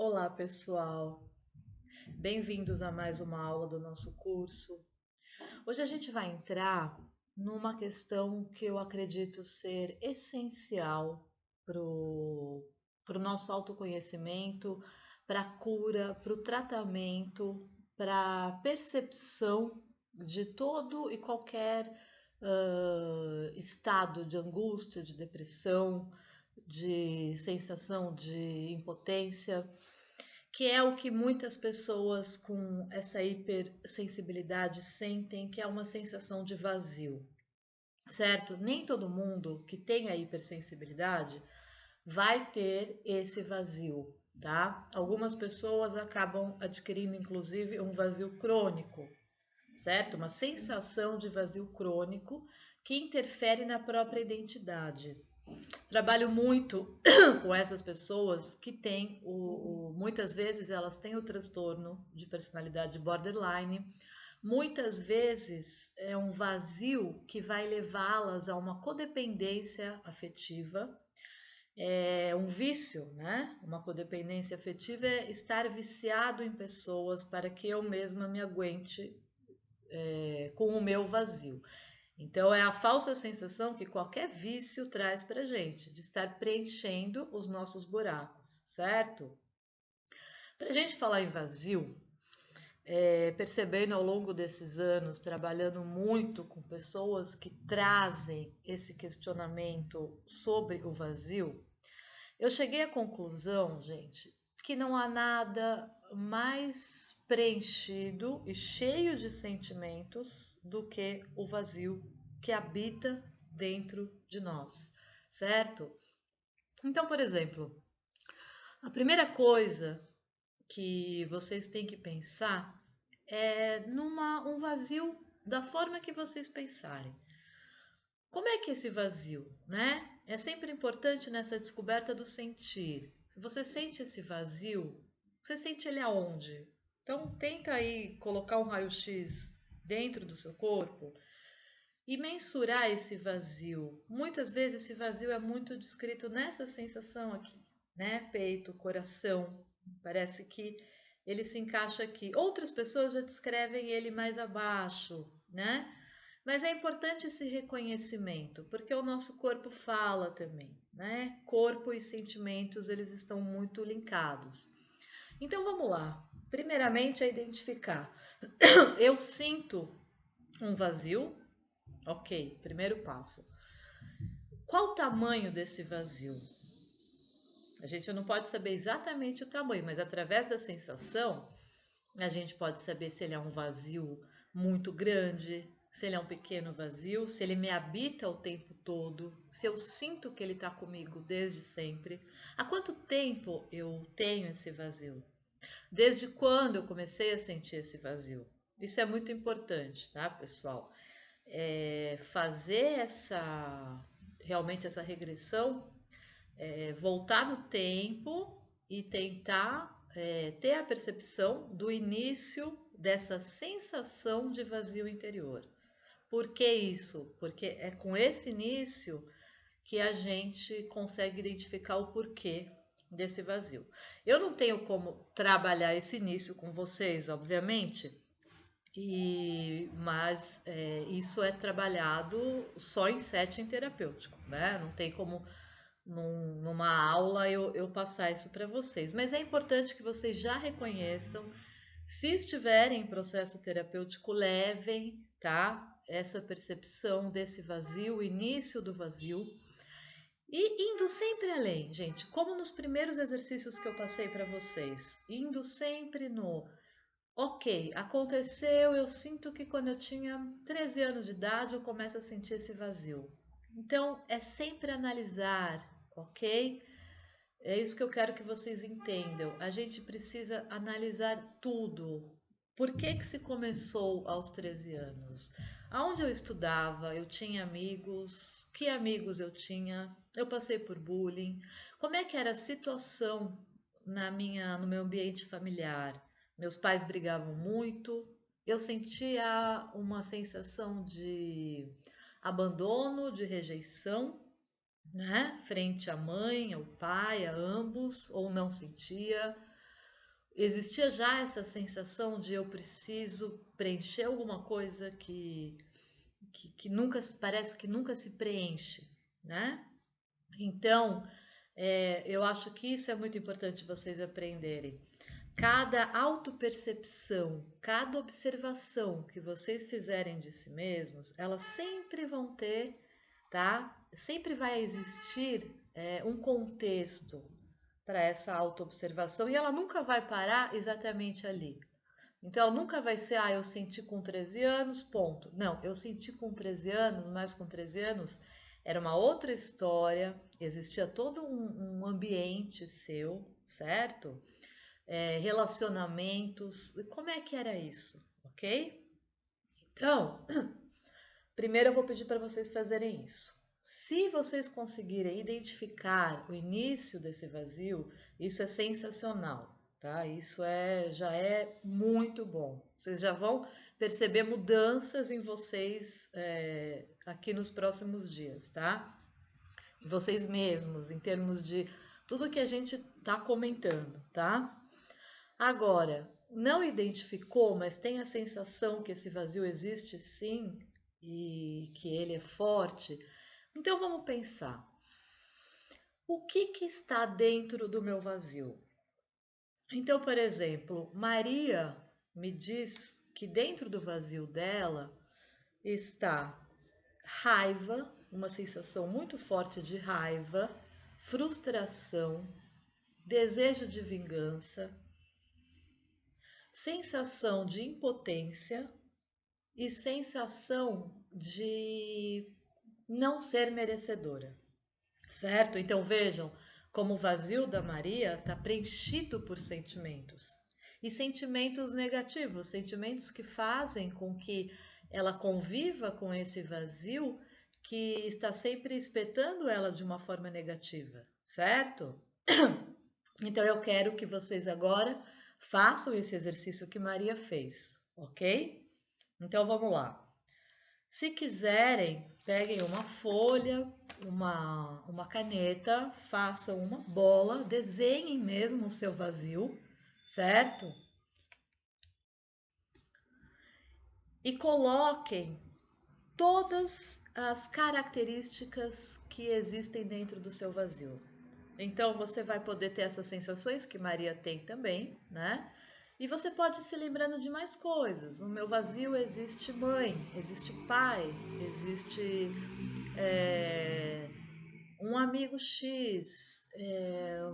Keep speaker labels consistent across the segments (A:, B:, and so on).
A: Olá, pessoal. Bem-vindos a mais uma aula do nosso curso. Hoje a gente vai entrar numa questão que eu acredito ser essencial para o nosso autoconhecimento, para a cura, para o tratamento, para a percepção de todo e qualquer estado de angústia, de depressão, de sensação de impotência, que é o que muitas pessoas com essa hipersensibilidade sentem, que é uma sensação de vazio, certo? Nem todo mundo que tem a hipersensibilidade vai ter esse vazio, tá? Algumas pessoas acabam adquirindo, inclusive, um vazio crônico, certo? Uma sensação de vazio crônico que interfere na própria identidade. Trabalho muito com essas pessoas que têm muitas vezes elas têm o transtorno de personalidade borderline. Muitas vezes é um vazio que vai levá-las a uma codependência afetiva, é um vício, né? Uma codependência afetiva é estar viciado em pessoas para que eu mesma me aguente com o meu vazio. Então, é a falsa sensação que qualquer vício traz para gente, de estar preenchendo os nossos buracos, certo? Para a gente falar em vazio, percebendo ao longo desses anos, trabalhando muito com pessoas que trazem esse questionamento sobre o vazio, eu cheguei à conclusão, gente, que não há nada mais preenchido e cheio de sentimentos do que o vazio que habita dentro de nós, certo? Então, por exemplo, a primeira coisa que vocês têm que pensar é um vazio da forma que vocês pensarem. Como é que é esse vazio, né? É sempre importante nessa descoberta do sentir. Se você sente esse vazio, você sente ele aonde? Então tenta aí colocar um raio-x dentro do seu corpo e mensurar esse vazio. Muitas vezes esse vazio é muito descrito nessa sensação aqui, né? Peito, coração. Parece que ele se encaixa aqui. Outras pessoas já descrevem ele mais abaixo, né? Mas é importante esse reconhecimento, porque o nosso corpo fala também, né? Corpo e sentimentos, eles estão muito linkados. Então vamos lá. Primeiramente é identificar. Eu sinto um vazio. Ok, primeiro passo. Qual o tamanho desse vazio? A gente não pode saber exatamente o tamanho, mas através da sensação, a gente pode saber se ele é um vazio muito grande, se ele é um pequeno vazio, se ele me habita o tempo todo, se eu sinto que ele está comigo desde sempre. Há quanto tempo eu tenho esse vazio? Desde quando eu comecei a sentir esse vazio? Isso é muito importante, tá, pessoal? Fazer realmente essa regressão, voltar no tempo e tentar ter a percepção do início dessa sensação de vazio interior. Por que isso? Porque é com esse início que a gente consegue identificar o porquê desse vazio. Eu não tenho como trabalhar esse início com vocês, obviamente, mas isso é trabalhado só em setting terapêutico, né? Não tem como numa aula eu passar isso para vocês. Mas é importante que vocês já reconheçam, se estiverem em processo terapêutico, levem, tá? Essa percepção desse vazio, o início do vazio. E indo sempre além, gente, como nos primeiros exercícios que eu passei para vocês, indo sempre no ok, aconteceu, eu sinto que quando eu tinha 13 anos de idade eu começo a sentir esse vazio. Então, é sempre analisar, ok? É isso que eu quero que vocês entendam. A gente precisa analisar tudo. Por que que se começou aos 13 anos? Aonde eu estudava, eu tinha amigos, que amigos eu tinha? Eu passei por bullying. Como é que era a situação no meu ambiente familiar? Meus pais brigavam muito. Eu sentia uma sensação de abandono, de rejeição, né? Frente à mãe, ao pai, a ambos, ou não sentia. existia já essa sensação de eu preciso preencher alguma coisa que nunca parece que nunca se preenche, né? Então, eu acho que isso é muito importante vocês aprenderem. Cada autopercepção, cada observação que vocês fizerem de si mesmos, elas sempre vão ter, tá? Sempre vai existir um contexto para essa autoobservação e ela nunca vai parar exatamente ali. Então, ela nunca vai ser, eu senti com 13 anos, ponto. Não, eu senti com 13 anos, mas com 13 anos era uma outra história, existia todo um ambiente seu, certo? Relacionamentos, como é que era isso, ok? Então, primeiro eu vou pedir para vocês fazerem isso. Se vocês conseguirem identificar o início desse vazio, isso é sensacional, tá? Isso já é muito bom. Vocês já vão perceber mudanças em vocês aqui nos próximos dias, tá? Em vocês mesmos, em termos de tudo que a gente está comentando, tá? Agora, não identificou, mas tem a sensação que esse vazio existe sim e que ele é forte. Então vamos pensar. O que está dentro do meu vazio? Então, por exemplo, Maria me diz que dentro do vazio dela está raiva, uma sensação muito forte de raiva, frustração, desejo de vingança, sensação de impotência e sensação de não ser merecedora, certo? Então vejam como o vazio da Maria está preenchido por sentimentos e sentimentos negativos, sentimentos que fazem com que ela conviva com esse vazio que está sempre espetando ela de uma forma negativa, certo? Então eu quero que vocês agora façam esse exercício que Maria fez, ok? Então vamos lá. Se quiserem, peguem uma folha, uma caneta, façam uma bola, desenhem mesmo o seu vazio, certo? E coloquem todas as características que existem dentro do seu vazio. Então você vai poder ter essas sensações que Maria tem também, né? E você pode ir se lembrando de mais coisas. No meu vazio existe mãe, existe pai, existe um amigo X.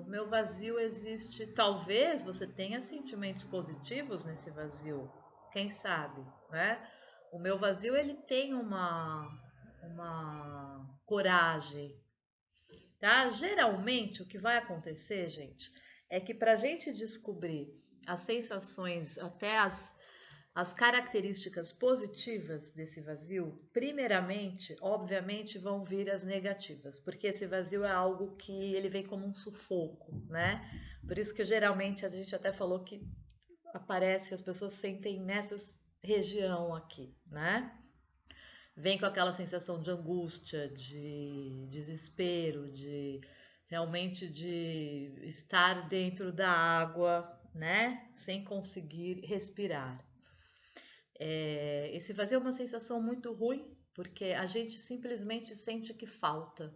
A: O meu vazio existe. Talvez você tenha sentimentos positivos nesse vazio. Quem sabe, né? O meu vazio ele tem uma coragem, tá? Geralmente o que vai acontecer, gente, é que para a gente descobrir as sensações, até as características positivas desse vazio, primeiramente, obviamente, vão vir as negativas, porque esse vazio é algo que ele vem como um sufoco, né? Por isso que geralmente a gente até falou que aparece, as pessoas sentem nessa região aqui, né? Vem com aquela sensação de angústia, de desespero, de realmente de estar dentro da água, né? Sem conseguir respirar. Esse vazio é uma sensação muito ruim, porque a gente simplesmente sente que falta.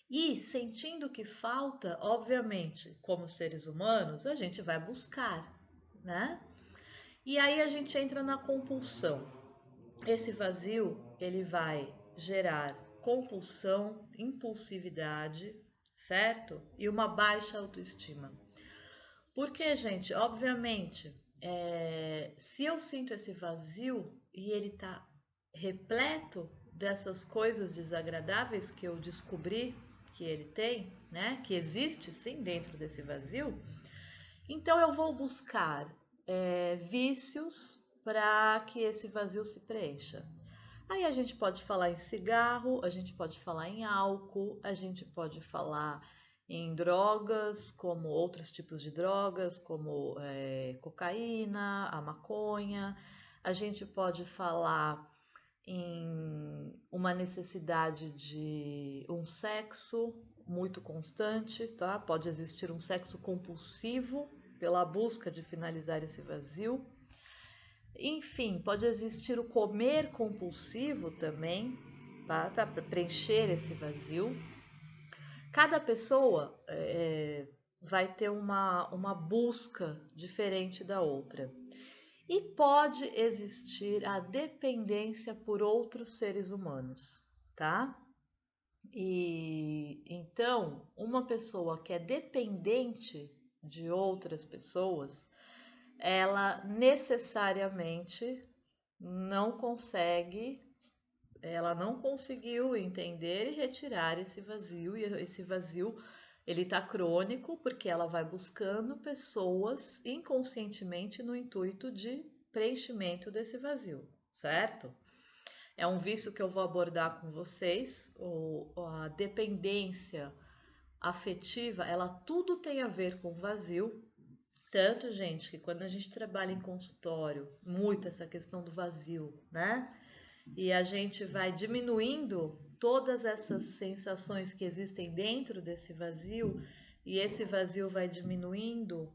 A: E sentindo que falta, obviamente, como seres humanos, a gente vai buscar, né? E aí a gente entra na compulsão. Esse vazio, ele vai gerar compulsão, impulsividade, certo? E uma baixa autoestima. Porque, gente, obviamente, se eu sinto esse vazio e ele tá repleto dessas coisas desagradáveis que eu descobri que ele tem, né? Que existe sim dentro desse vazio, então eu vou buscar vícios para que esse vazio se preencha. Aí a gente pode falar em cigarro, a gente pode falar em álcool, a gente pode falar em drogas, como outros tipos de drogas, como cocaína, a maconha. A gente pode falar em uma necessidade de um sexo muito constante, tá? Pode existir um sexo compulsivo, pela busca de finalizar esse vazio. Enfim, pode existir o comer compulsivo também, para preencher esse vazio. Cada pessoa vai ter uma busca diferente da outra. E pode existir a dependência por outros seres humanos, tá? E então, uma pessoa que é dependente de outras pessoas, ela necessariamente não conseguiu entender e retirar esse vazio, e esse vazio ele está crônico porque ela vai buscando pessoas inconscientemente no intuito de preenchimento desse vazio, certo? É um vício que eu vou abordar com vocês, a dependência afetiva, ela tudo tem a ver com vazio. Tanto, gente, que quando a gente trabalha em consultório, muito essa questão do vazio, né? E a gente vai diminuindo todas essas sensações que existem dentro desse vazio, e esse vazio vai diminuindo.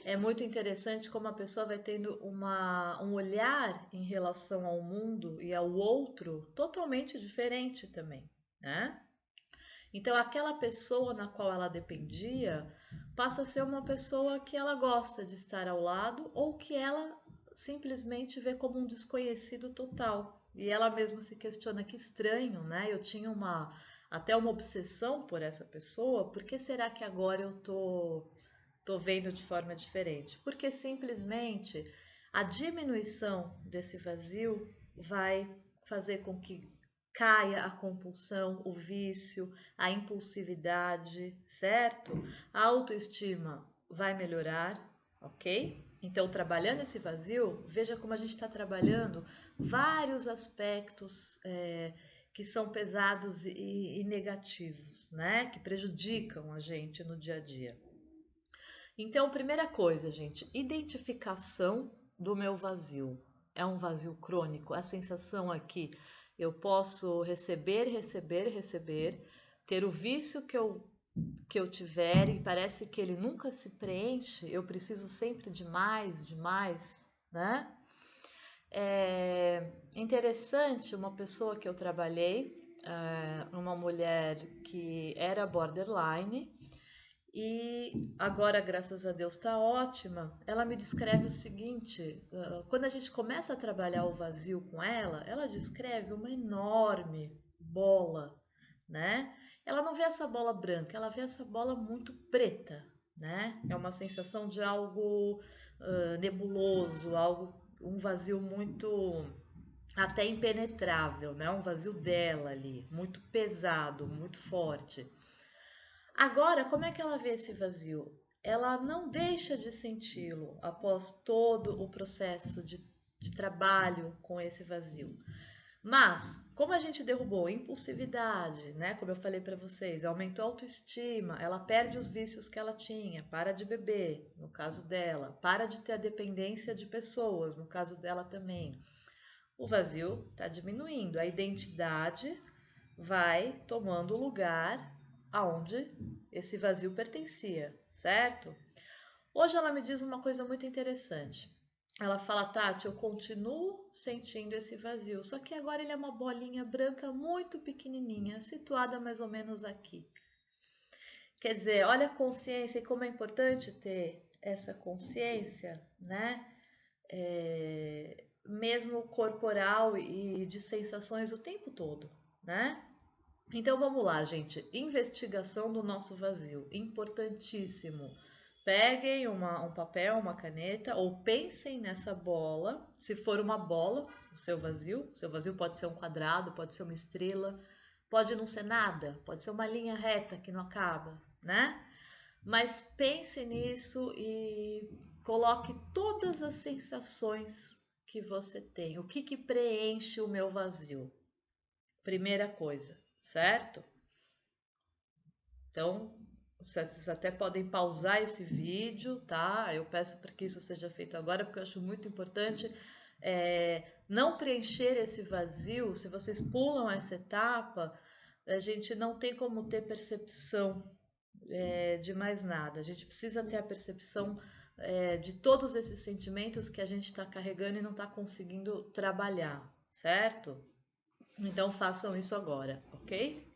A: É muito interessante como a pessoa vai tendo um olhar em relação ao mundo e ao outro totalmente diferente também, né? Então, aquela pessoa na qual ela dependia passa a ser uma pessoa que ela gosta de estar ao lado ou que ela simplesmente vê como um desconhecido total. E ela mesma se questiona, que estranho, né? Eu tinha até uma obsessão por essa pessoa, por que será que agora eu tô vendo de forma diferente? Porque simplesmente a diminuição desse vazio vai fazer com que caia a compulsão, o vício, a impulsividade, certo? A autoestima vai melhorar, ok? Então, trabalhando esse vazio, veja como a gente está trabalhando vários aspectos que são pesados e negativos, né? Que prejudicam a gente no dia a dia. Então, primeira coisa, gente, identificação do meu vazio. É um vazio crônico. A sensação aqui, eu posso receber, ter o vício que eu tiver e parece que ele nunca se preenche. Eu preciso sempre de mais, né? É interessante, uma pessoa que eu trabalhei, uma mulher que era borderline, e agora, graças a Deus, está ótima. Ela me descreve o seguinte: quando a gente começa a trabalhar o vazio com ela descreve uma enorme bola, né? Ela não vê essa bola branca, ela vê essa bola muito preta, né? É uma sensação de algo nebuloso, um vazio muito até impenetrável, né? Um vazio dela ali, muito pesado, muito forte. Agora, como é que ela vê esse vazio? Ela não deixa de senti-lo após todo o processo de trabalho com esse vazio. Mas, como a gente derrubou a impulsividade, né? Como eu falei para vocês, aumentou a autoestima, ela perde os vícios que ela tinha, para de beber, no caso dela, para de ter a dependência de pessoas, no caso dela também. O vazio está diminuindo, a identidade vai tomando lugar aonde esse vazio pertencia, certo? Hoje ela me diz uma coisa muito interessante. Ela fala, Tati, eu continuo sentindo esse vazio, só que agora ele é uma bolinha branca muito pequenininha, situada mais ou menos aqui. Quer dizer, olha a consciência e como é importante ter essa consciência, né? Mesmo corporal e de sensações o tempo todo, né? Então vamos lá, gente. Investigação do nosso vazio, importantíssimo. Peguem um papel, uma caneta ou pensem nessa bola. Se for uma bola, o seu vazio pode ser um quadrado, pode ser uma estrela, pode não ser nada, pode ser uma linha reta que não acaba, né? Mas pense nisso e coloque todas as sensações que você tem. O que preenche o meu vazio? Primeira coisa, certo? Então, vocês até podem pausar esse vídeo, tá? Eu peço para que isso seja feito agora, porque eu acho muito importante não preencher esse vazio. Se vocês pulam essa etapa, a gente não tem como ter percepção de mais nada. A gente precisa ter a percepção de todos esses sentimentos que a gente está carregando e não está conseguindo trabalhar, certo? Então façam isso agora, ok?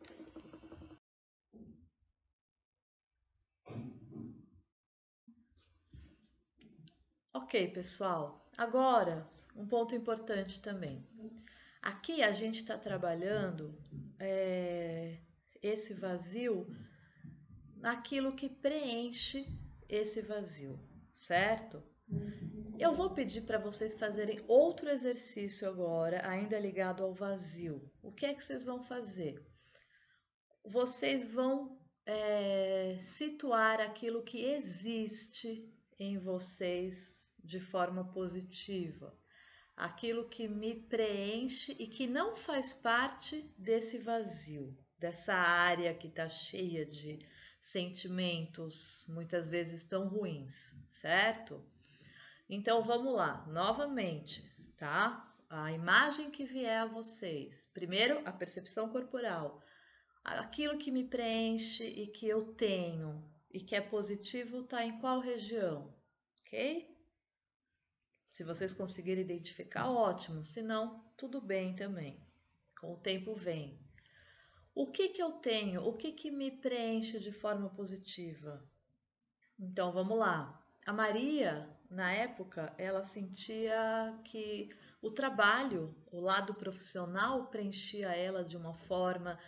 A: Ok, pessoal. Agora, um ponto importante também. Aqui a gente está trabalhando esse vazio naquilo que preenche esse vazio, certo? Eu vou pedir para vocês fazerem outro exercício agora, ainda ligado ao vazio. O que é que vocês vão fazer? Vocês vão situar aquilo que existe em vocês de forma positiva, aquilo que me preenche e que não faz parte desse vazio, dessa área que está cheia de sentimentos, muitas vezes tão ruins, certo? Então vamos lá, novamente, tá? A imagem que vier a vocês. Primeiro, a percepção corporal. Aquilo que me preenche e que eu tenho e que é positivo está em qual região, ok? Se vocês conseguirem identificar, ótimo. Se não, tudo bem também. Com o tempo vem. O que que eu tenho? O que que me preenche de forma positiva? Então vamos lá. A Maria, na época, ela sentia que o trabalho, o lado profissional, preenchia ela de uma forma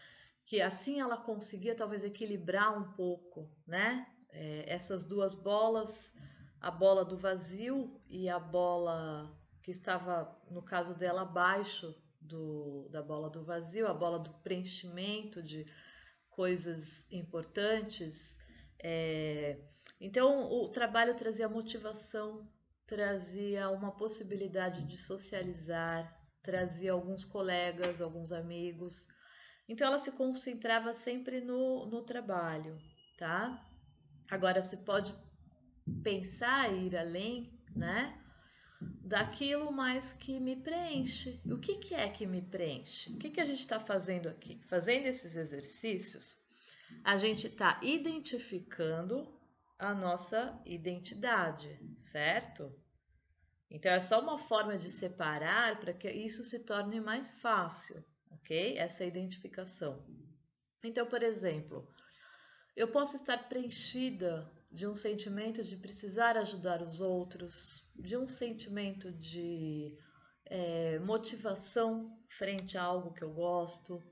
A: que assim ela conseguia talvez equilibrar um pouco, né? Essas duas bolas, a bola do vazio e a bola que estava, no caso dela, abaixo da bola do vazio, a bola do preenchimento de coisas importantes. Então, o trabalho trazia motivação, trazia uma possibilidade de socializar, trazia alguns colegas, alguns amigos. Então, ela se concentrava sempre no trabalho, tá? Agora, você pode pensar e ir além, né? Daquilo mais que me preenche. O que que é que me preenche? O que que a gente está fazendo aqui? Fazendo esses exercícios, a gente está identificando a nossa identidade, certo? Então é só uma forma de separar para que isso se torne mais fácil, ok? Essa identificação. Então, por exemplo, eu posso estar preenchida de um sentimento de precisar ajudar os outros, de um sentimento de motivação frente a algo que eu gosto.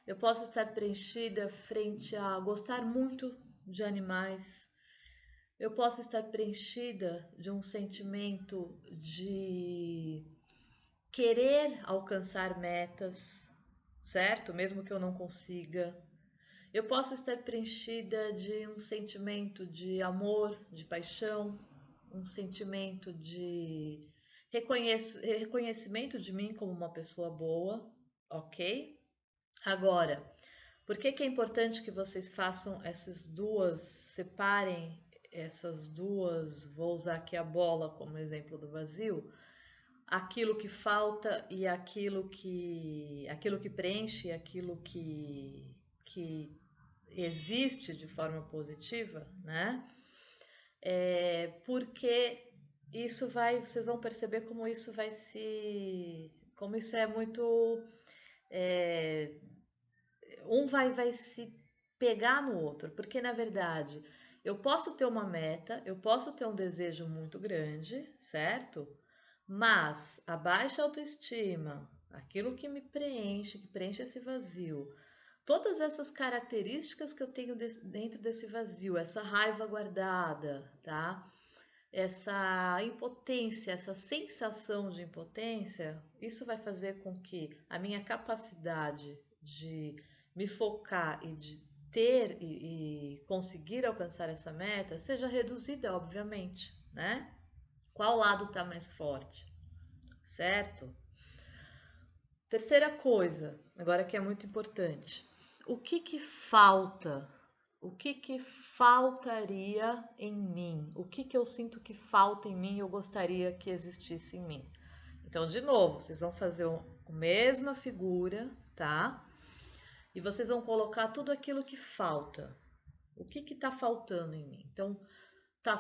A: Eu posso estar preenchida frente a gostar muito de animais. Eu posso estar preenchida de um sentimento de querer alcançar metas, certo? Mesmo que eu não consiga. Eu posso estar preenchida de um sentimento de amor, de paixão, um sentimento de reconhecimento de mim como uma pessoa boa, ok? Agora, por que que é importante que vocês façam essas duas, separem essas duas, vou usar aqui a bola como exemplo do vazio, aquilo que falta e aquilo que preenche, aquilo que existe de forma positiva, né? Porque isso vai, vocês vão perceber como isso vai como isso é muito, um vai se pegar no outro, porque na verdade eu posso ter uma meta, eu posso ter um desejo muito grande, certo? Mas a baixa autoestima, aquilo que me preenche, que preenche esse vazio, todas essas características que eu tenho dentro desse vazio, essa raiva guardada, tá? Essa impotência, essa sensação de impotência, isso vai fazer com que a minha capacidade de me focar e de ter e conseguir alcançar essa meta seja reduzida, obviamente, né? Qual lado está mais forte, certo? Terceira coisa, agora que é muito importante. O que que falta? O que que faltaria em mim? O que que eu sinto que falta em mim e eu gostaria que existisse em mim? Então, de novo, vocês vão fazer a mesma figura, tá? E vocês vão colocar tudo aquilo que falta. O que que tá faltando em mim? Então, tá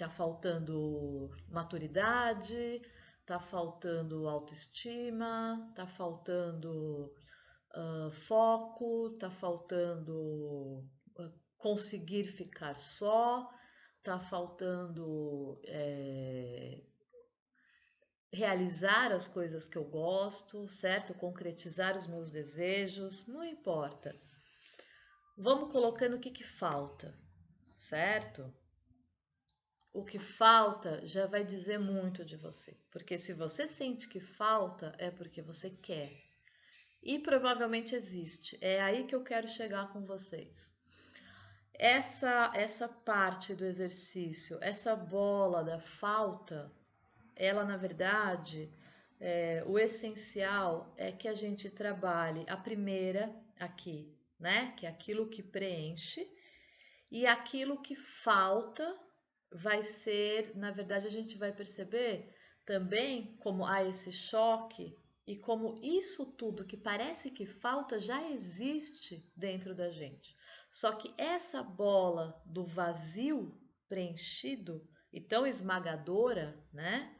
A: faltando maturidade, tá faltando autoestima, tá faltando foco, tá faltando conseguir ficar só, tá faltando realizar as coisas que eu gosto, certo? Concretizar os meus desejos, não importa. Vamos colocando o que falta, certo? O que falta já vai dizer muito de você, porque se você sente que falta, é porque você quer. E provavelmente existe. É aí que eu quero chegar com vocês. Essa parte do exercício, essa bola da falta, ela na verdade, o essencial é que a gente trabalhe a primeira aqui, né? Que é aquilo que preenche, e aquilo que falta vai ser, na verdade, a gente vai perceber também como há esse choque e como isso tudo que parece que falta já existe dentro da gente. Só que essa bola do vazio preenchido e tão esmagadora, né?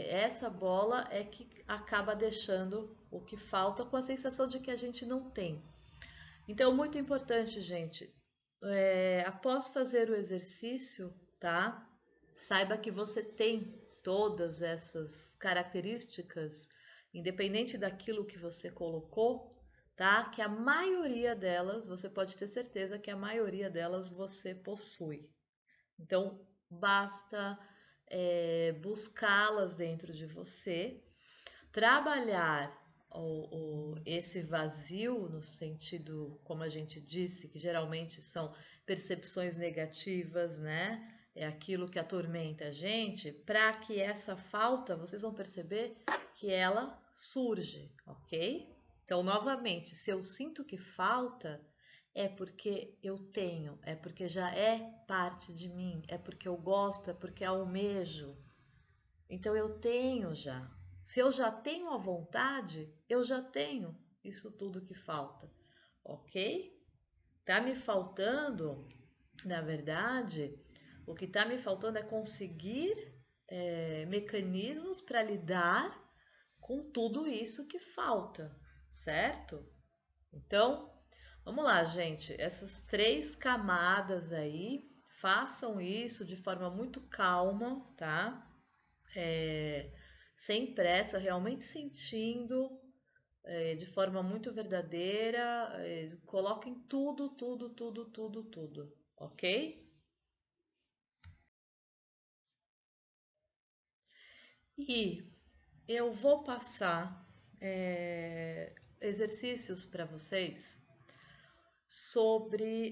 A: Essa bola é que acaba deixando o que falta com a sensação de que a gente não tem. Então, muito importante, gente, após fazer o exercício, tá? Saiba que você tem todas essas características, independente daquilo que você colocou, tá? Que a maioria delas, você pode ter certeza que a maioria delas você possui. Então, basta buscá-las dentro de você, trabalhar esse vazio, no sentido, como a gente disse, que geralmente são percepções negativas, né? É aquilo que atormenta a gente, para que essa falta, vocês vão perceber que ela surge, ok? Então, novamente, se eu sinto que falta, é porque eu tenho, é porque já é parte de mim, é porque eu gosto, é porque almejo. Então eu tenho já. Se eu já tenho a vontade, eu já tenho isso tudo que falta, ok? Tá me faltando, na verdade, o que tá me faltando é conseguir mecanismos para lidar com tudo isso que falta, certo? Então, vamos lá, gente. Essas 3 camadas aí, façam isso de forma muito calma, tá? Sem pressa, realmente sentindo, de forma muito verdadeira. Coloquem tudo, tudo, tudo, tudo, tudo, ok? E eu vou passar exercícios para vocês sobre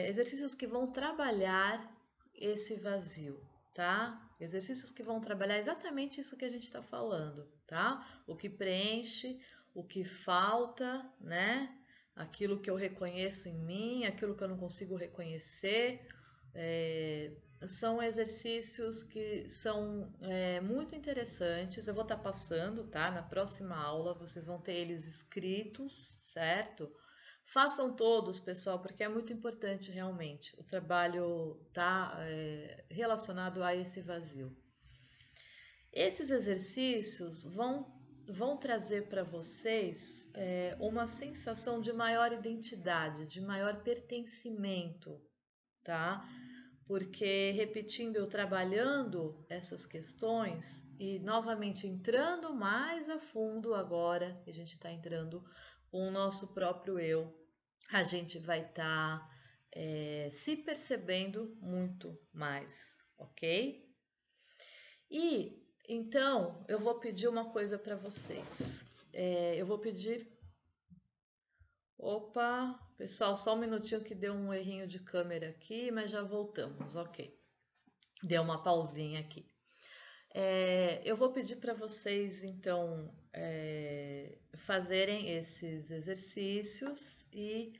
A: exercícios que vão trabalhar esse vazio, tá? Exercícios que vão trabalhar exatamente isso que a gente está falando, tá? O que preenche, o que falta, né? Aquilo que eu reconheço em mim, aquilo que eu não consigo reconhecer. São exercícios que são muito interessantes. Eu vou estar passando, tá? Na próxima aula vocês vão ter eles escritos, certo? Façam todos, pessoal, porque é muito importante realmente. O trabalho está relacionado a esse vazio. Esses exercícios vão trazer para vocês uma sensação de maior identidade, de maior pertencimento, tá? Porque repetindo, trabalhando essas questões e novamente entrando mais a fundo agora, que a gente está entrando com o nosso próprio eu, a gente vai estar se percebendo muito mais, ok? E então eu vou pedir uma coisa para vocês. Eu vou pedir. Opa, pessoal, só um minutinho que deu um errinho de câmera aqui, mas já voltamos, ok. Deu uma pausinha aqui. Eu vou pedir para vocês, então, fazerem esses exercícios e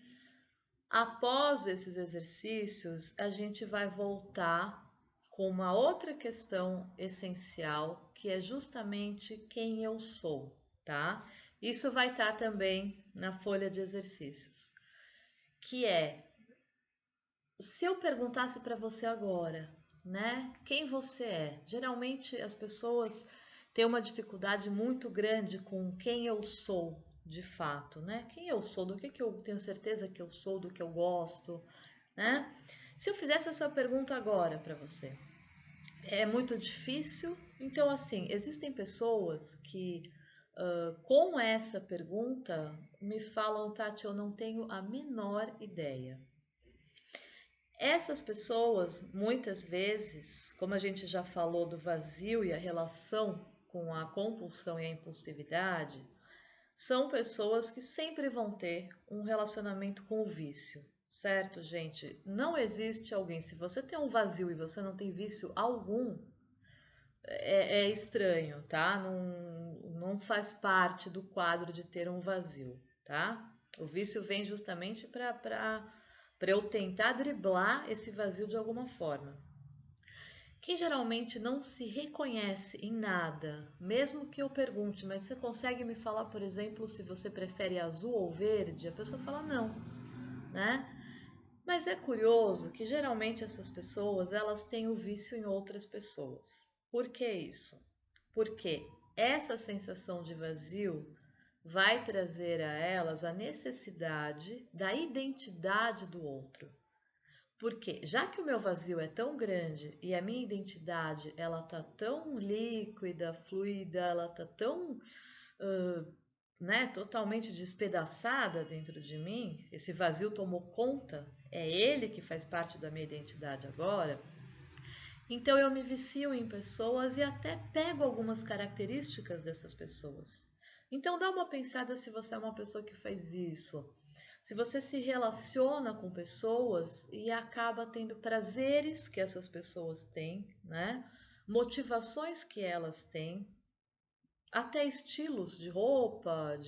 A: após esses exercícios, a gente vai voltar com uma outra questão essencial, que é justamente quem eu sou, tá? Isso vai estar também na folha de exercícios, que é se eu perguntasse para você agora, né, quem você é? Geralmente as pessoas têm uma dificuldade muito grande com quem eu sou de fato, né? Quem eu sou, do que eu tenho certeza que eu sou, do que eu gosto, né? Se eu fizesse essa pergunta agora para você, é muito difícil. Então, assim, existem pessoas que com essa pergunta me falam, Tati, eu não tenho a menor ideia. Essas pessoas, muitas vezes, como a gente já falou do vazio e a relação com a compulsão e a impulsividade, são pessoas que sempre vão ter um relacionamento com o vício, certo, gente? Não existe alguém, se você tem um vazio e você não tem vício algum, é estranho, tá? Não faz parte do quadro de ter um vazio, tá? O vício vem justamente para eu tentar driblar esse vazio de alguma forma. Quem geralmente não se reconhece em nada, mesmo que eu pergunte, mas você consegue me falar, por exemplo, se você prefere azul ou verde? A pessoa fala não, né? Mas é curioso que geralmente essas pessoas, elas têm o vício em outras pessoas. Por que isso? Porque essa sensação de vazio vai trazer a elas a necessidade da identidade do outro. Porque já que o meu vazio é tão grande e a minha identidade ela tá tão líquida, fluida, ela tá tão né, totalmente despedaçada dentro de mim, esse vazio tomou conta, é ele que faz parte da minha identidade agora. Então eu me vicio em pessoas e até pego algumas características dessas pessoas. Então dá uma pensada se você é uma pessoa que faz isso. Se você se relaciona com pessoas e acaba tendo prazeres que essas pessoas têm, né? Motivações que elas têm, até estilos de roupa,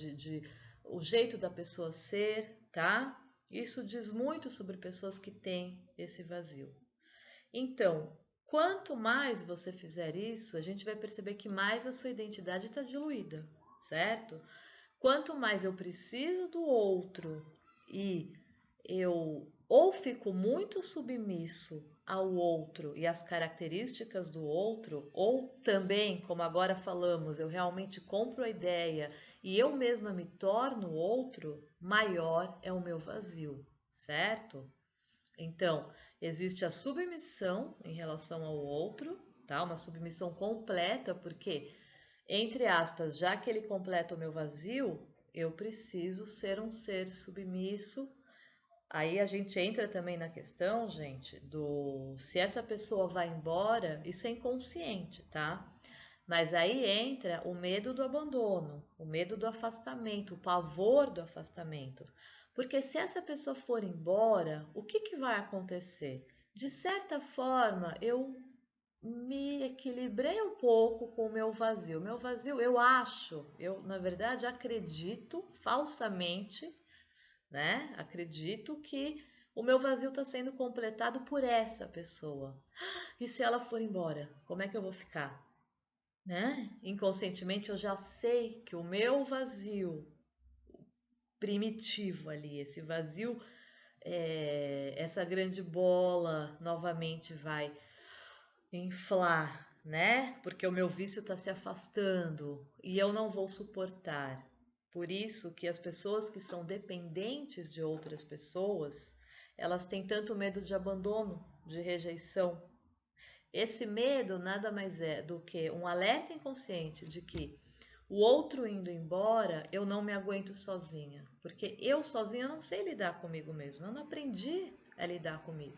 A: o jeito da pessoa ser, tá? Isso diz muito sobre pessoas que têm esse vazio. Então, quanto mais você fizer isso, a gente vai perceber que mais a sua identidade está diluída, certo? Quanto mais eu preciso do outro e eu ou fico muito submisso ao outro e às características do outro, ou também, como agora falamos, eu realmente compro a ideia e eu mesma me torno o outro, maior é o meu vazio, certo? Então, existe a submissão em relação ao outro, tá? Uma submissão completa, porque, entre aspas, já que ele completa o meu vazio, eu preciso ser um ser submisso. Aí a gente entra também na questão, gente, do se essa pessoa vai embora, isso é inconsciente, tá? Mas aí entra o medo do abandono, o medo do afastamento, o pavor do afastamento. Porque se essa pessoa for embora, o que, que vai acontecer? De certa forma, eu me equilibrei um pouco com o meu vazio. Meu vazio, eu acho, eu na verdade acredito falsamente, né? Acredito que o meu vazio está sendo completado por essa pessoa. E se ela for embora, como é que eu vou ficar? Né? Inconscientemente eu já sei que o meu vazio primitivo ali, esse vazio, essa grande bola novamente vai inflar, né? Porque o meu vício está se afastando e eu não vou suportar. Por isso que as pessoas que são dependentes de outras pessoas, elas têm tanto medo de abandono, de rejeição. Esse medo nada mais é do que um alerta inconsciente de que o outro indo embora, eu não me aguento sozinha, porque eu sozinha não sei lidar comigo mesma, eu não aprendi a lidar comigo.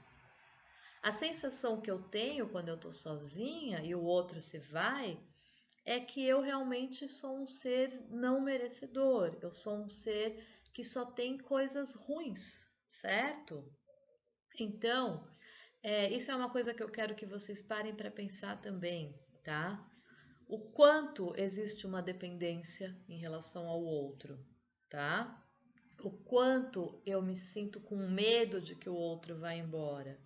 A: A sensação que eu tenho quando eu estou sozinha e o outro se vai é que eu realmente sou um ser não merecedor, eu sou um ser que só tem coisas ruins, certo? Então, isso é uma coisa que eu quero que vocês parem para pensar também, tá? O quanto existe uma dependência em relação ao outro, tá? O quanto eu me sinto com medo de que o outro vá embora.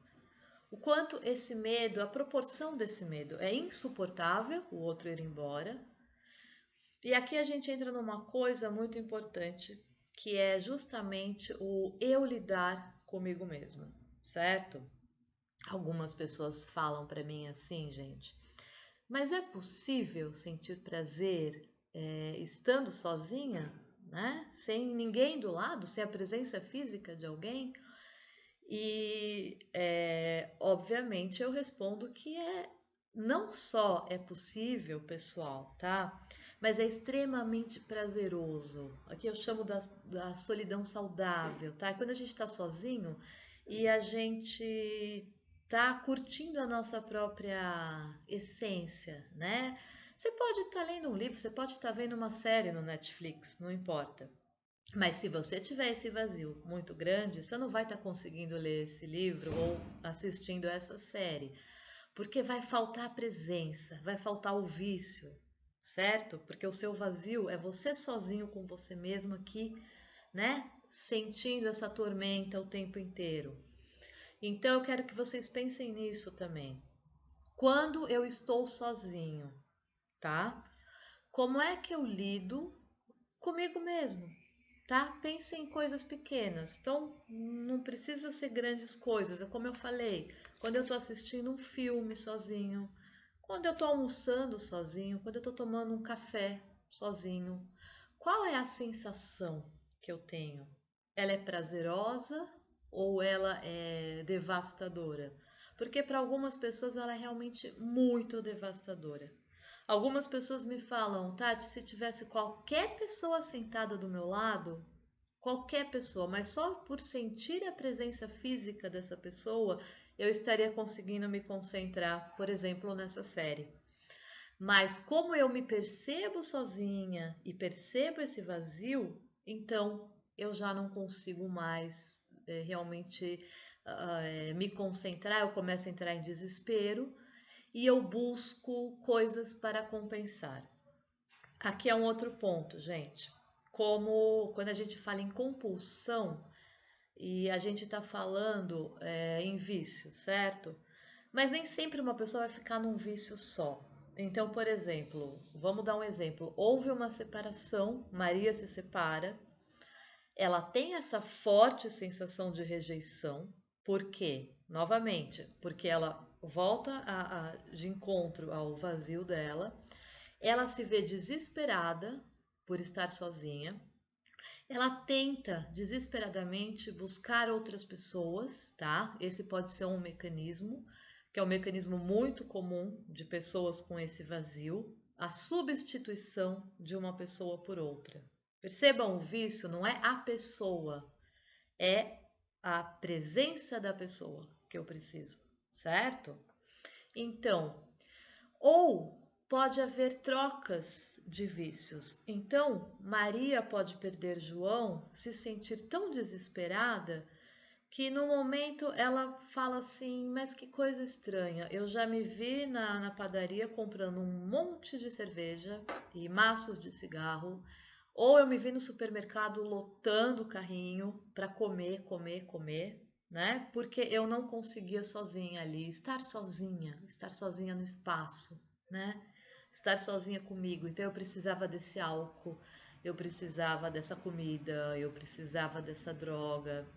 A: O quanto esse medo, a proporção desse medo é insuportável, o outro ir embora. E aqui a gente entra numa coisa muito importante, que é justamente o eu lidar comigo mesma, certo? Algumas pessoas falam para mim assim, gente, mas é possível sentir prazer estando sozinha, né? Sem ninguém do lado, sem a presença física de alguém? E, obviamente, eu respondo que não só é possível, pessoal, tá? Mas é extremamente prazeroso. Aqui eu chamo da solidão saudável, tá? Quando a gente está sozinho e a gente tá curtindo a nossa própria essência, né? Você pode estar lendo um livro, você pode estar vendo uma série no Netflix, não importa. Mas se você tiver esse vazio muito grande, você não vai estar conseguindo ler esse livro ou assistindo essa série, porque vai faltar a presença, vai faltar o vício, certo? Porque o seu vazio é você sozinho com você mesmo aqui, né? Sentindo essa tormenta o tempo inteiro. Então eu quero que vocês pensem nisso também. Quando eu estou sozinho, tá? Como é que eu lido comigo mesmo? Tá? Pense em coisas pequenas. Então, não precisa ser grandes coisas. É como eu falei, quando eu estou assistindo um filme sozinho, quando eu estou almoçando sozinho, quando eu estou tomando um café sozinho. Qual é a sensação que eu tenho? Ela é prazerosa ou ela é devastadora? Porque para algumas pessoas ela é realmente muito devastadora. Algumas pessoas me falam, Tati, se tivesse qualquer pessoa sentada do meu lado, qualquer pessoa, mas só por sentir a presença física dessa pessoa, eu estaria conseguindo me concentrar, por exemplo, nessa série. Mas como eu me percebo sozinha e percebo esse vazio, então eu já não consigo mais realmente me concentrar, eu começo a entrar em desespero e eu busco coisas para compensar. Aqui é um outro ponto, gente. Como quando a gente fala em compulsão e a gente está falando em vício, certo? Mas nem sempre uma pessoa vai ficar num vício só. Então, por exemplo, vamos dar um exemplo. Houve uma separação, Maria se separa, ela tem essa forte sensação de rejeição. Por quê? Novamente, porque ela volta de encontro ao vazio dela, ela se vê desesperada por estar sozinha, ela tenta desesperadamente buscar outras pessoas, tá? Esse pode ser um mecanismo, que é um mecanismo muito comum de pessoas com esse vazio, a substituição de uma pessoa por outra. Percebam, o vício não é a pessoa, é a presença da pessoa que eu preciso, certo? Então, ou pode haver trocas de vícios. Então, Maria pode perder João, se sentir tão desesperada que no momento ela fala assim: Mas que coisa estranha, eu já me vi na padaria comprando um monte de cerveja e maços de cigarro, ou eu me vi no supermercado lotando o carrinho para comer, comer, comer. Né? Porque eu não conseguia sozinha ali, estar sozinha no espaço, né? Estar sozinha comigo. Então eu precisava desse álcool, eu precisava dessa comida, eu precisava dessa droga.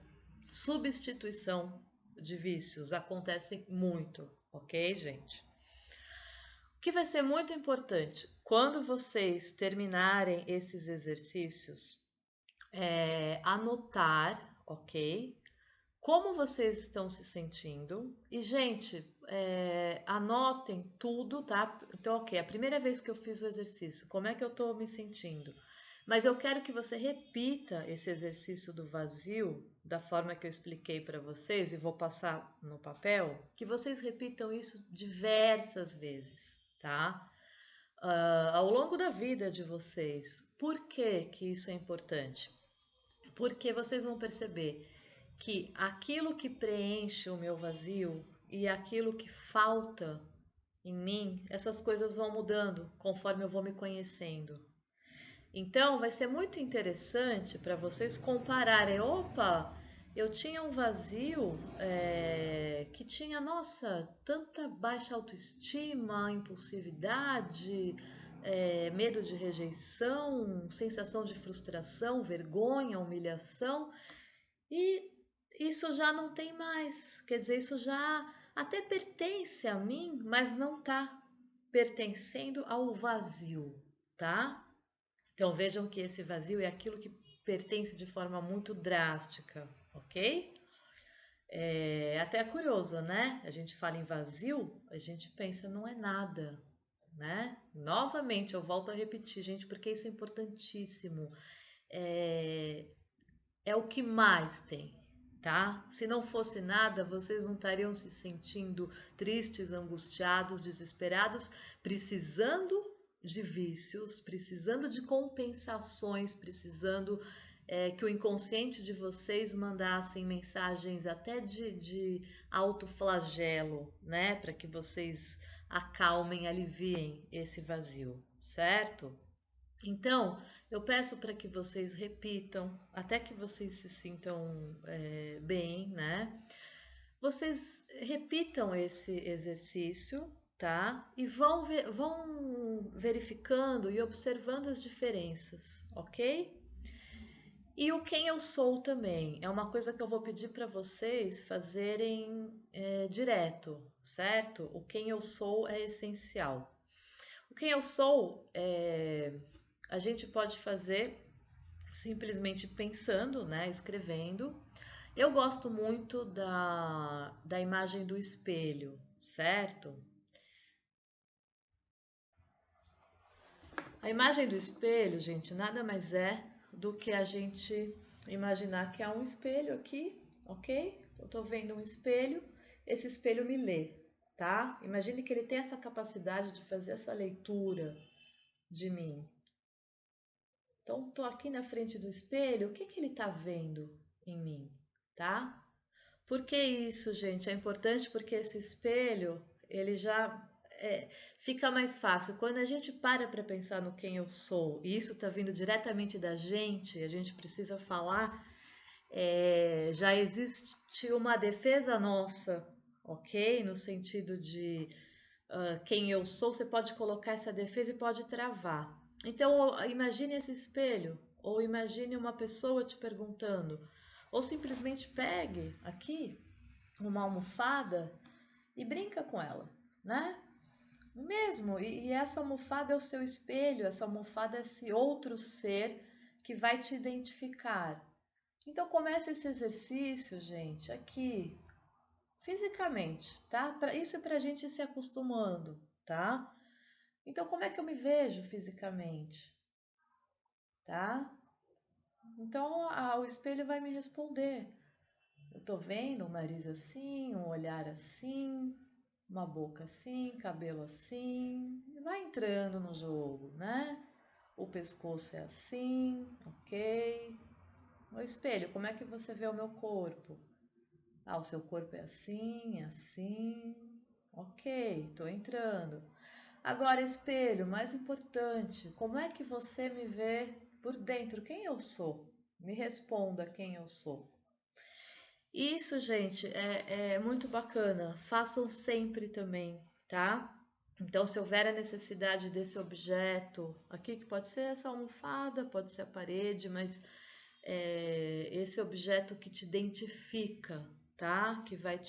A: Substituição de vícios acontece muito, ok, gente? O que vai ser muito importante quando vocês terminarem esses exercícios é anotar, ok? Como vocês estão se sentindo? E, gente, anotem tudo, tá? Então, ok, a primeira vez que eu fiz o exercício, como é que eu estou me sentindo? Mas eu quero que você repita esse exercício do vazio da forma que eu expliquei para vocês e vou passar no papel, que vocês repitam isso diversas vezes, tá? Ao longo da vida de vocês. Por que que isso é importante? Porque vocês vão perceber que aquilo que preenche o meu vazio e aquilo que falta em mim, essas coisas vão mudando conforme eu vou me conhecendo. Então, vai ser muito interessante para vocês compararem. Opa, eu tinha um vazio que tinha, nossa, tanta baixa autoestima, impulsividade, medo de rejeição, sensação de frustração, vergonha, humilhação. E isso já não tem mais. Quer dizer, isso já até pertence a mim, mas não está pertencendo ao vazio, tá? Então vejam que esse vazio é aquilo que pertence de forma muito drástica, ok? É até curioso, né? A gente fala em vazio, a gente pensa não é nada, né? Novamente, eu volto a repetir, gente, porque isso é importantíssimo. É, é o que mais tem, tá? Se não fosse nada, vocês não estariam se sentindo tristes, angustiados, desesperados, precisando de vícios, precisando de compensações, precisando que o inconsciente de vocês mandassem mensagens até de autoflagelo, né? Para que vocês acalmem, aliviem esse vazio, certo? Então, eu peço para que vocês repitam, até que vocês se sintam bem, né? Vocês repitam esse exercício, tá? E vão verificando e observando as diferenças, ok? E o quem eu sou também é uma coisa que eu vou pedir para vocês fazerem direto, certo? O quem eu sou é essencial. O quem eu sou a gente pode fazer simplesmente pensando, né, escrevendo. Eu gosto muito da imagem do espelho, certo? A imagem do espelho, gente, nada mais é do que a gente imaginar que há um espelho aqui, ok? Eu tô vendo um espelho, esse espelho me lê, tá? Imagine que ele tem essa capacidade de fazer essa leitura de mim. Então, tô aqui na frente do espelho, o que que ele tá vendo em mim, tá? Por que isso, gente? É importante porque esse espelho, ele já fica mais fácil. Quando a gente para pensar no quem eu sou, e isso está vindo diretamente da gente, a gente precisa falar, já existe uma defesa nossa, ok? No sentido de quem eu sou, você pode colocar essa defesa e pode travar. Então, imagine esse espelho, ou imagine uma pessoa te perguntando, ou simplesmente pegue aqui uma almofada e brinca com ela, né? Mesmo, e essa almofada é o seu espelho, essa almofada é esse outro ser que vai te identificar. Então comece esse exercício, gente, aqui, fisicamente, tá? Isso é pra gente ir se acostumando, tá? Então como é que eu me vejo fisicamente, tá? Então o espelho vai me responder. Eu tô vendo um nariz assim, um olhar assim, uma boca assim, cabelo assim, vai entrando no jogo, né? O pescoço é assim, ok? O espelho, como é que você vê o meu corpo? Ah, o seu corpo é assim, assim, ok, tô entrando. Agora, espelho, mais importante, como é que você me vê por dentro? Quem eu sou? Me responda quem eu sou. Isso, gente, é muito bacana. Façam sempre também, tá? Então, se houver a necessidade desse objeto aqui, que pode ser essa almofada, pode ser a parede, mas esse objeto que te identifica, tá? Que vai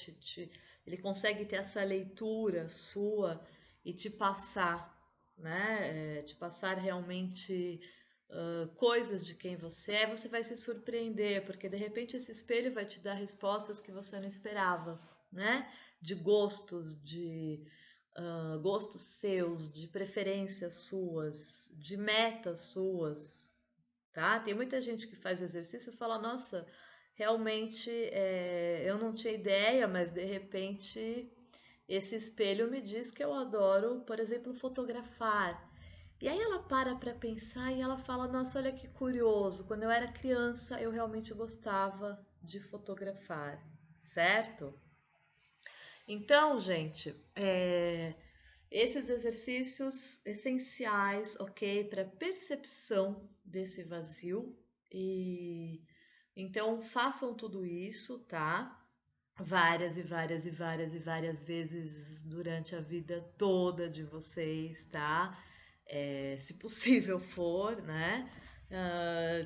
A: ele consegue ter essa leitura sua e te passar, né? Te passar realmente coisas de quem você vai se surpreender, porque de repente esse espelho vai te dar respostas que você não esperava, né? De gostos, de gostos seus, de preferências suas, de metas suas, tá? Tem muita gente que faz o exercício e fala, nossa, realmente eu não tinha ideia, mas de repente esse espelho me diz que eu adoro, por exemplo, fotografar. E aí ela para pensar e ela fala, nossa, olha que curioso, quando eu era criança eu realmente gostava de fotografar, certo? Então, gente, esses exercícios essenciais, ok, para percepção desse vazio e então façam tudo isso, tá? Várias e várias e várias e várias vezes durante a vida toda de vocês, tá? Se possível for, né? Ah,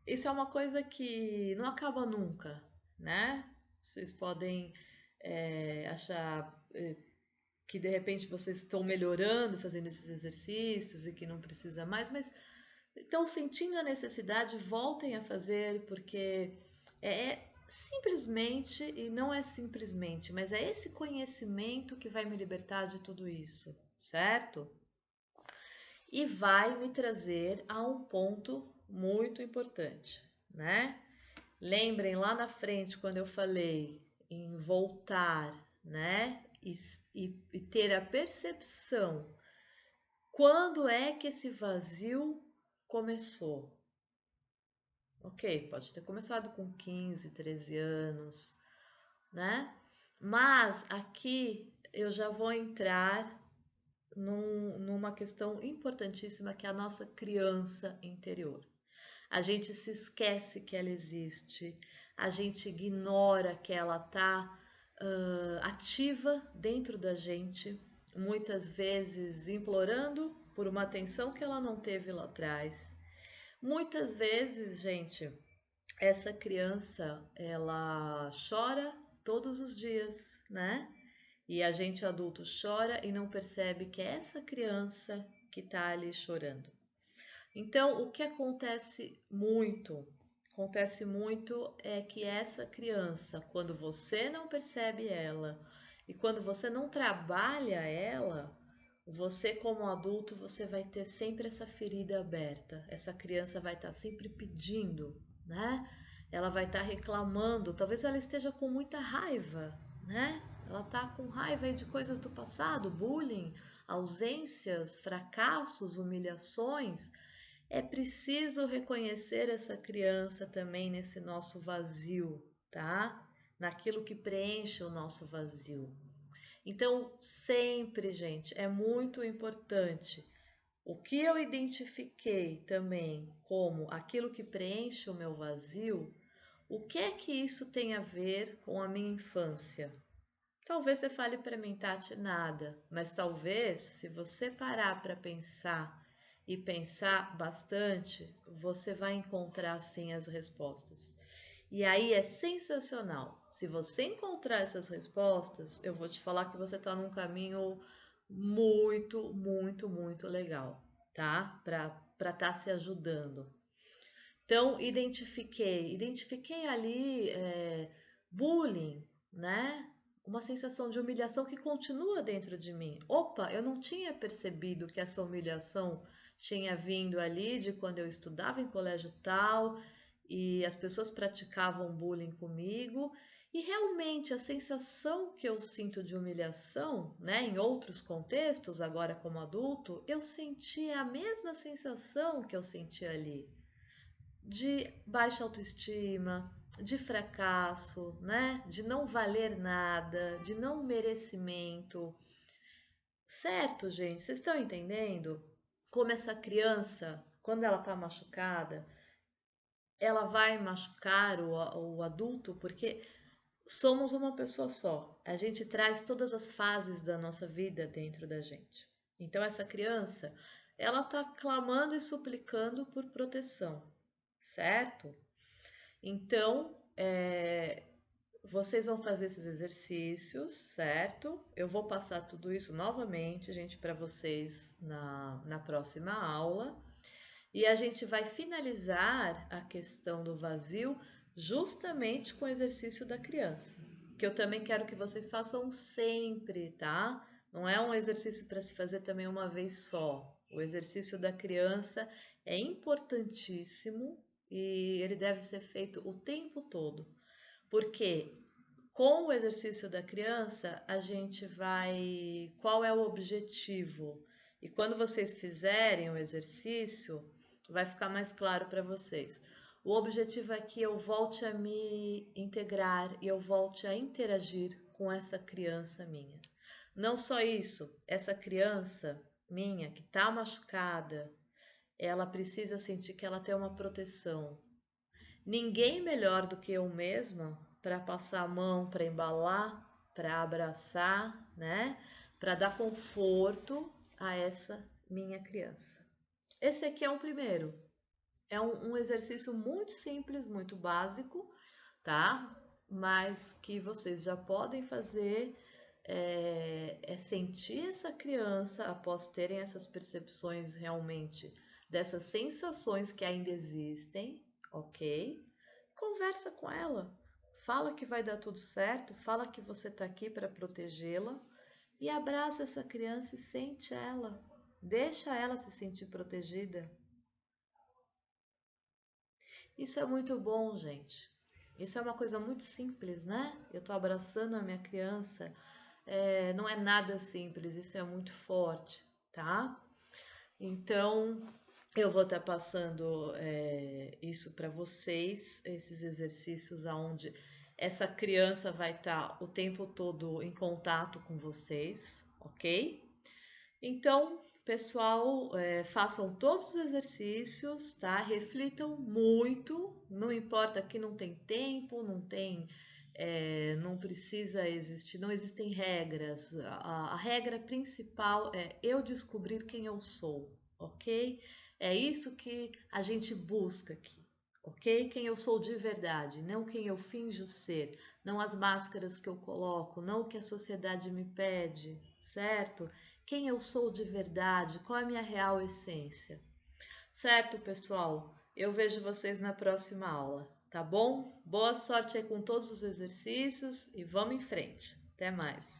A: isso é uma coisa que não acaba nunca. né? Vocês podem achar que de repente vocês estão melhorando fazendo esses exercícios e que não precisa mais, mas estão sentindo a necessidade, voltem a fazer, porque é simplesmente, e não é simplesmente, mas é esse conhecimento que vai me libertar de tudo isso, certo? E vai me trazer a um ponto muito importante, né? Lembrem lá na frente quando eu falei em voltar, né? E ter a percepção quando é que esse vazio começou. Ok, pode ter começado com 15, 13 anos, né? Mas aqui eu já vou entrar numa questão importantíssima que é a nossa criança interior. A gente se esquece que ela existe, a gente ignora que ela está ativa dentro da gente, muitas vezes implorando por uma atenção que ela não teve lá atrás. Muitas vezes, gente, essa criança ela chora todos os dias, né? E a gente adulto chora e não percebe que é essa criança que está ali chorando. Então, o que acontece muito é que essa criança, quando você não percebe ela e quando você não trabalha ela, você como adulto, você vai ter sempre essa ferida aberta. Essa criança vai estar sempre pedindo, né? Ela vai estar reclamando, talvez ela esteja com muita raiva, né? Ela está com raiva de coisas do passado, bullying, ausências, fracassos, humilhações. É preciso reconhecer essa criança também nesse nosso vazio, tá? Naquilo que preenche o nosso vazio. Então, sempre, gente, é muito importante o que eu identifiquei também como aquilo que preenche o meu vazio, o que é que isso tem a ver com a minha infância? Talvez você fale para mim, Tati, nada, mas talvez, se você parar para pensar e pensar bastante, você vai encontrar sim as respostas. E aí é sensacional. Se você encontrar essas respostas, eu vou te falar que você está num caminho muito, muito, muito legal, tá? Para estar se ajudando. Então, identifiquei ali bullying, né? Uma sensação de humilhação que continua dentro de mim. Opa, eu não tinha percebido que essa humilhação tinha vindo ali de quando eu estudava em colégio tal e as pessoas praticavam bullying comigo. E realmente a sensação que eu sinto de humilhação, né, em outros contextos, agora como adulto, eu senti a mesma sensação que eu senti ali de baixa autoestima, de fracasso, né? De não valer nada, de não merecimento. Certo, gente? Vocês estão entendendo como essa criança, quando ela está machucada, ela vai machucar o adulto porque somos uma pessoa só. A gente traz todas as fases da nossa vida dentro da gente. Então essa criança, ela está clamando e suplicando por proteção, certo? Então, vocês vão fazer esses exercícios, certo? Eu vou passar tudo isso novamente, gente, para vocês na próxima aula. E a gente vai finalizar a questão do vazio justamente com o exercício da criança, que eu também quero que vocês façam sempre, tá? Não é um exercício para se fazer também uma vez só. O exercício da criança é importantíssimo e ele deve ser feito o tempo todo, porque com o exercício da criança a gente vai. Qual é o objetivo? E quando vocês fizerem o exercício, vai ficar mais claro para vocês. O objetivo é que eu volte a me integrar e eu volte a interagir com essa criança minha. Não só isso, essa criança minha que está machucada, ela precisa sentir que ela tem uma proteção. Ninguém melhor do que eu mesma para passar a mão, para embalar, para abraçar, né? Para dar conforto a essa minha criança. Esse aqui é o primeiro. É um exercício muito simples, muito básico, tá? mas que vocês já podem fazer é sentir essa criança após terem essas percepções realmente dessas sensações que ainda existem, ok? Conversa com ela, fala que vai dar tudo certo, fala que você está aqui para protegê-la e abraça essa criança e sente ela, deixa ela se sentir protegida. Isso é muito bom, gente. Isso é uma coisa muito simples, né? Eu estou abraçando a minha criança. Não é nada simples, isso é muito forte, tá? Então, eu vou estar passando isso para vocês, esses exercícios aonde essa criança vai estar o tempo todo em contato com vocês, ok? Então, pessoal, façam todos os exercícios, tá? Reflitam muito, não importa que não tem tempo, não precisa existir, não existem regras. A regra principal é eu descobrir quem eu sou, ok? É isso que a gente busca aqui, ok? Quem eu sou de verdade, não quem eu finjo ser, não as máscaras que eu coloco, não o que a sociedade me pede, certo? Quem eu sou de verdade, qual é a minha real essência. Certo, pessoal? Eu vejo vocês na próxima aula, tá bom? Boa sorte aí com todos os exercícios e vamos em frente. Até mais!